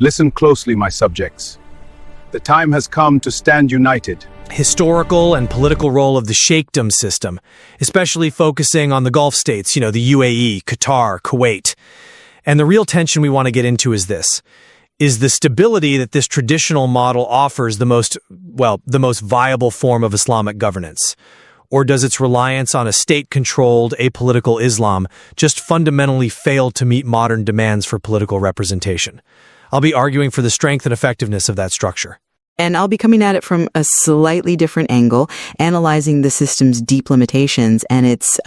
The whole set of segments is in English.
Listen closely, my subjects. The time has come to stand united. Historical and political role of the Sheikhdom system, especially focusing on the Gulf states, the UAE, Qatar, Kuwait. And the real tension we want to get into is this. Is the stability that this traditional model offers the most viable form of Islamic governance? Or does its reliance on a state-controlled, apolitical Islam just fundamentally fail to meet modern demands for political representation? I'll be arguing for the strength and effectiveness of that structure. And I'll be coming at it from a slightly different angle, analyzing the system's deep limitations and its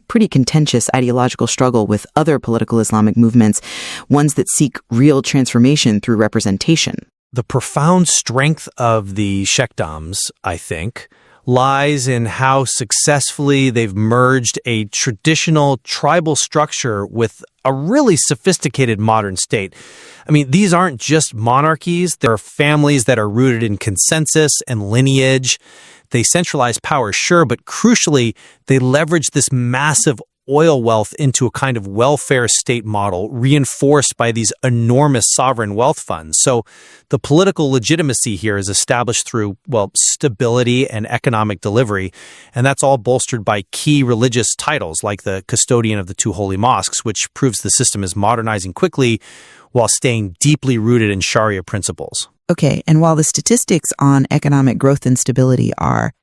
pretty contentious ideological struggle with other political Islamic movements, ones that seek real transformation through representation. The profound strength of the Sheikdoms, I think, lies in how successfully they've merged a traditional tribal structure with a really sophisticated modern state. I mean, these aren't just monarchies. There are families that are rooted in consensus and lineage. They centralize power, sure, but crucially, they leverage this massive oil wealth into a kind of welfare state model reinforced by these enormous sovereign wealth funds. So the political legitimacy here is established through, stability and economic delivery. And that's all bolstered by key religious titles like the custodian of the two holy mosques, which proves the system is modernizing quickly while staying deeply rooted in Sharia principles. Okay, and while the statistics on economic growth and stability are,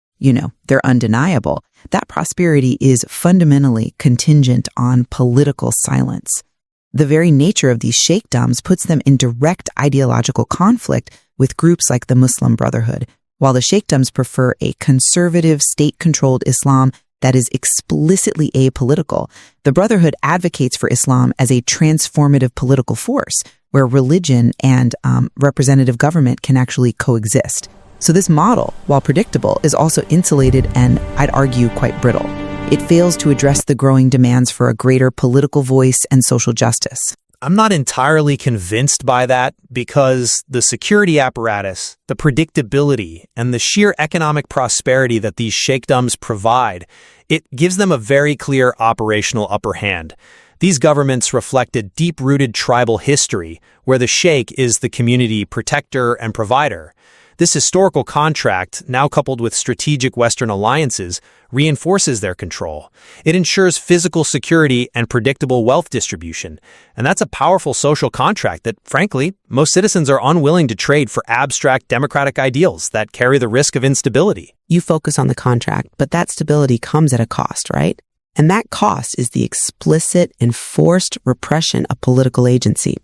they're undeniable, that prosperity is fundamentally contingent on political silence. The very nature of these sheikdoms puts them in direct ideological conflict with groups like the Muslim Brotherhood, while the sheikdoms prefer a conservative, state-controlled Islam that is explicitly apolitical. The Brotherhood advocates for Islam as a transformative political force where religion and representative government can actually coexist. So this model, while predictable, is also insulated and, I'd argue, quite brittle. It fails to address the growing demands for a greater political voice and social justice. I'm not entirely convinced by that because the security apparatus, the predictability, and the sheer economic prosperity that these sheikdoms provide, it gives them a very clear operational upper hand. These governments reflect a deep-rooted tribal history where the sheikh is the community protector and provider. This historical contract, now coupled with strategic Western alliances, reinforces their control. It ensures physical security and predictable wealth distribution. And that's a powerful social contract that, frankly, most citizens are unwilling to trade for abstract democratic ideals that carry the risk of instability. You focus on the contract, but that stability comes at a cost, right? And that cost is the explicit, enforced repression of political agency.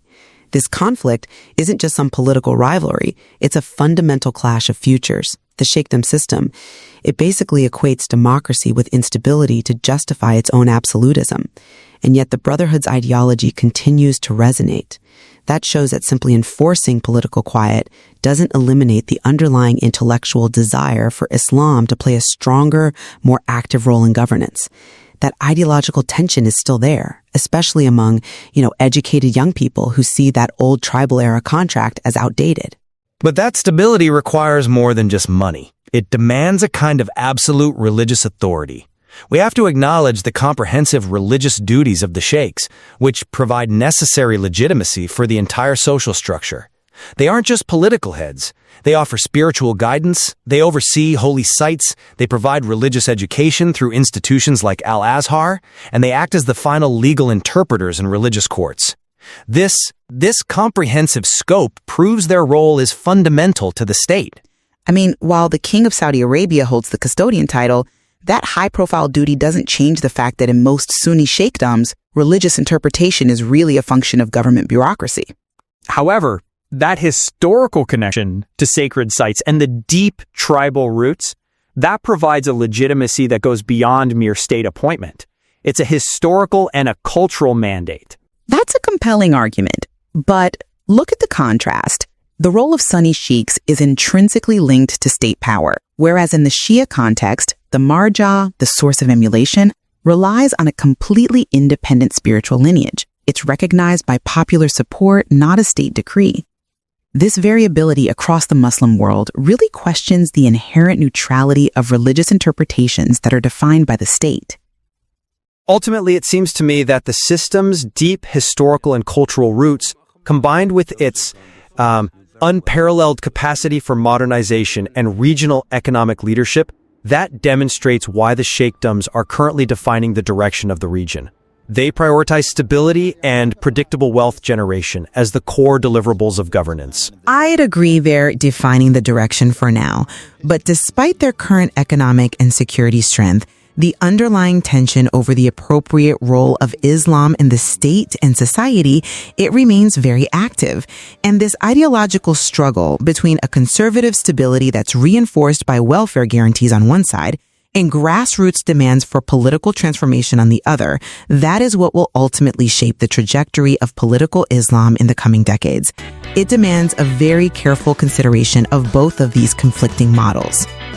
This conflict isn't just some political rivalry, it's a fundamental clash of futures. The Sheikhdom system, it basically equates democracy with instability to justify its own absolutism. And yet the Brotherhood's ideology continues to resonate. That shows that simply enforcing political quiet doesn't eliminate the underlying intellectual desire for Islam to play a stronger, more active role in governance. That ideological tension is still there, especially among, educated young people who see that old tribal era contract as outdated. But that stability requires more than just money. It demands a kind of absolute religious authority. We have to acknowledge the comprehensive religious duties of the sheikhs, which provide necessary legitimacy for the entire social structure. They aren't just political heads. They offer spiritual guidance, they oversee holy sites, they provide religious education through institutions like Al-Azhar, and they act as the final legal interpreters in religious courts. This comprehensive scope proves their role is fundamental to the state. I mean, while the King of Saudi Arabia holds the custodian title, that high-profile duty doesn't change the fact that in most Sunni sheikdoms, religious interpretation is really a function of government bureaucracy. However, that historical connection to sacred sites and the deep tribal roots, that provides a legitimacy that goes beyond mere state appointment. It's a historical and a cultural mandate. That's a compelling argument, but look at the contrast. The role of Sunni sheikhs is intrinsically linked to state power, whereas in the Shia context, the marja, the source of emulation, relies on a completely independent spiritual lineage. It's recognized by popular support, not a state decree. This variability across the Muslim world really questions the inherent neutrality of religious interpretations that are defined by the state. Ultimately, it seems to me that the system's deep historical and cultural roots, combined with its unparalleled capacity for modernization and regional economic leadership, that demonstrates why the Sheikhdoms are currently defining the direction of the region. They prioritize stability and predictable wealth generation as the core deliverables of governance. I'd agree they're defining the direction for now, but despite their current economic and security strength, the underlying tension over the appropriate role of Islam in the state and society, it remains very active. And this ideological struggle between a conservative stability that's reinforced by welfare guarantees on one side and grassroots demands for political transformation on the other, that is what will ultimately shape the trajectory of political Islam in the coming decades. It demands a very careful consideration of both of these conflicting models.